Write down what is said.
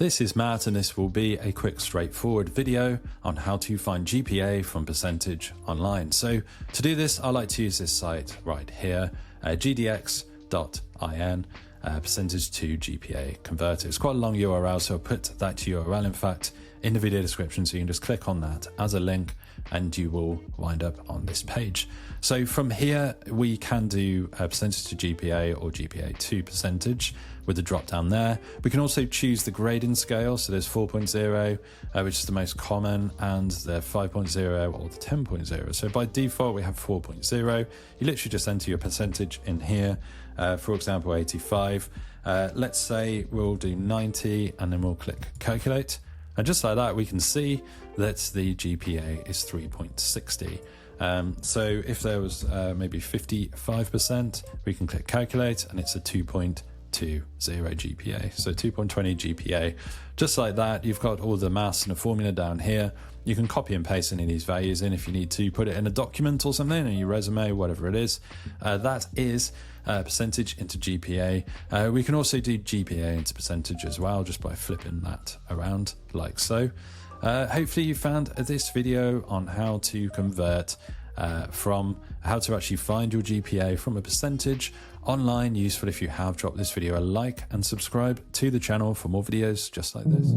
This is Matt, and this will be a quick, straightforward video on how to find GPA from percentage online. So to do this, I like to use this site right here, gdx.in, percentage to GPA Converter. It's quite a long URL, so I'll put that URL, in fact, in the video description, so you can just click on that as a link and you will wind up on this page. So from here, we can do a percentage to GPA or GPA to percentage with the drop down there. We can also choose the grading scale. So there's 4.0, which is the most common, and the 5.0 or the 10.0. So by default, we have 4.0. You literally just enter your percentage in here. For example, 85. Let's say we'll do 90 and then we'll click calculate. And just like that, we can see that the GPA is 3.60. So if there was maybe 55%, we can click calculate and it's a 2.20 GPA. So 2.20 GPA. Just like that, you've got all the maths and the formula down here. You can copy and paste any of these values in if you need to, put it in a document or something, in your resume, whatever it is. That is percentage into GPA. We can also do GPA into percentage as well, just by flipping that around like so. Hopefully you found this video on how to convert from how to actually find your GPA from a percentage online useful. If you have, drop this video a like and subscribe to the channel for more videos just like this.